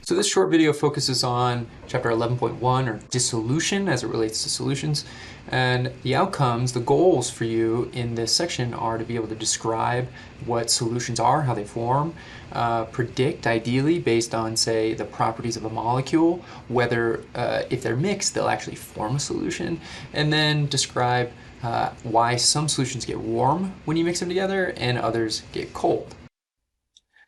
So this short video focuses on chapter 11.1, or dissolution, as it relates to solutions. And the outcomes, the goals for you in this section are to be able to describe what solutions are, how they form, predict, ideally, based on, say, the properties of a molecule, whether if they're mixed, they'll actually form a solution, and then describe why some solutions get warm when you mix them together and others get cold.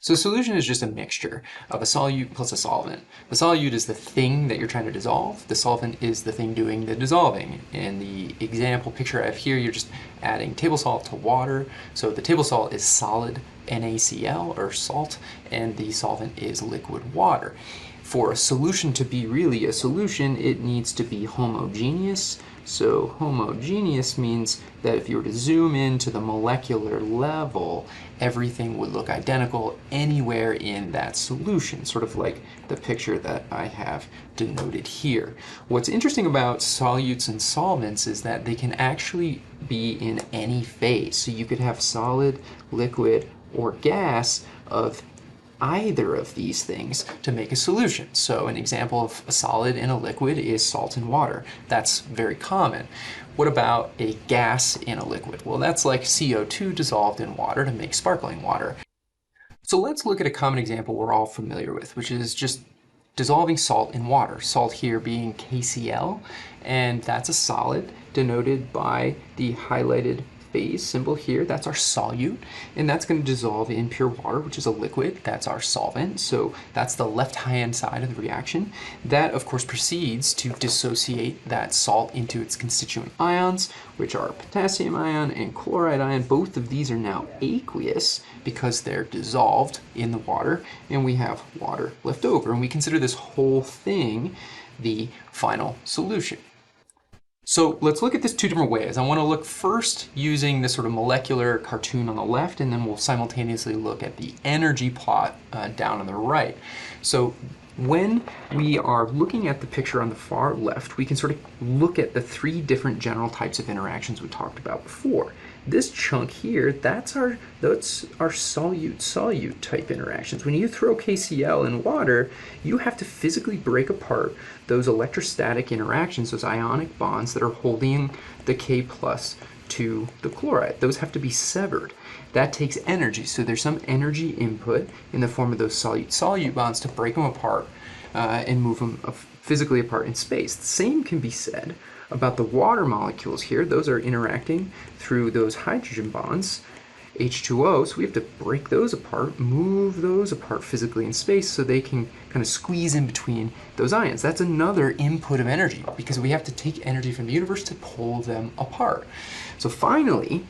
So a solution is just a mixture of a solute plus a solvent. The solute is the thing that you're trying to dissolve. The solvent is the thing doing the dissolving. In the example picture I have here, you're just adding table salt to water. So the table salt is solid NaCl, or salt, and the solvent is liquid water. For a solution to be really a solution, it needs to be homogeneous. So homogeneous means that if you were to zoom in to the molecular level, everything would look identical anywhere in that solution, sort of like the picture that I have denoted here. What's interesting about solutes and solvents is that they can actually be in any phase. So you could have solid, liquid, or gas of either of these things to make a solution. So an example of a solid in a liquid is salt and water. That's very common. What about a gas in a liquid? Well, that's like CO2 dissolved in water to make sparkling water. So let's look at a common example we're all familiar with, which is just dissolving salt in water. Salt here being KCl, and that's a solid denoted by the highlighted phase symbol here. That's our solute, and that's going to dissolve in pure water, which is a liquid. That's our solvent. So that's the left-hand side of the reaction. That, of course, proceeds to dissociate that salt into its constituent ions, which are potassium ion and chloride ion. Both of these are now aqueous because they're dissolved in the water, and we have water left over. And we consider this whole thing the final solution. So let's look at this two different ways. I want to look first using this sort of molecular cartoon on the left, and then we'll simultaneously look at the energy plot down on the right. So when we are looking at the picture on the far left, we can sort of look at the three different general types of interactions we talked about before. This chunk here, that's our solute-solute type interactions. When you throw KCl in water, you have to physically break apart those electrostatic interactions, those ionic bonds that are holding the K plus to the chloride. Those have to be severed. That takes energy, so there's some energy input in the form of those solute-solute bonds to break them apart and move them physically apart in space. The same can be said about the water molecules here. Those are interacting through those hydrogen bonds, H2O, so we have to break those apart, move those apart physically in space so they can kind of squeeze in between those ions. That's another input of energy because we have to take energy from the universe to pull them apart. So finally,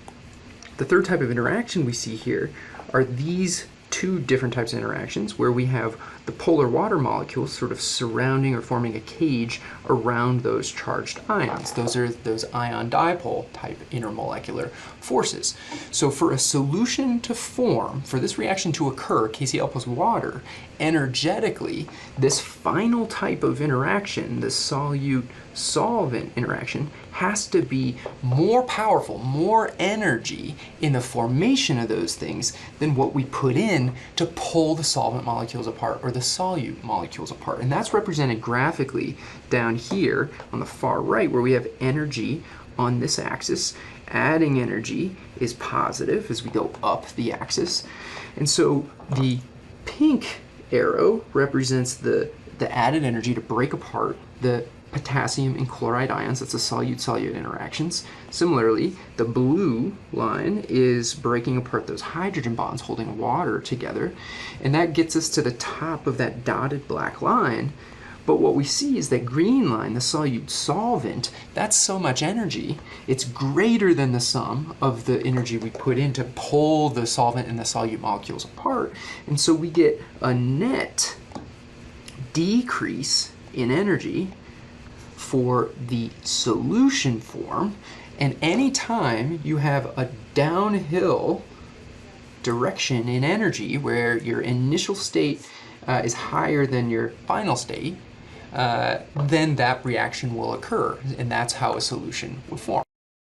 the third type of interaction we see here are these two different types of interactions where we have the polar water molecules sort of surrounding or forming a cage around those charged ions. Those are those ion dipole type intermolecular forces. So for a solution to form, for this reaction to occur, KCl plus water, energetically, this final type of interaction, the solute-solvent interaction, has to be more powerful, more energy in the formation of those things than what we put in to pull the solvent molecules apart or the solute molecules apart. And that's represented graphically down here on the far right, where we have energy on this axis. Adding energy is positive as we go up the axis. And so the pink arrow represents the added energy to break apart the potassium and chloride ions. That's the solute-solute interactions. Similarly, the blue line is breaking apart those hydrogen bonds holding water together, and that gets us to the top of that dotted black line. But what we see is that green line, the solute solvent, that's so much energy, it's greater than the sum of the energy we put in to pull the solvent and the solute molecules apart. And so we get a net decrease in energy for the solution form, and anytime you have a downhill direction in energy where your initial state is higher than your final state, then that reaction will occur, and that's how a solution would form.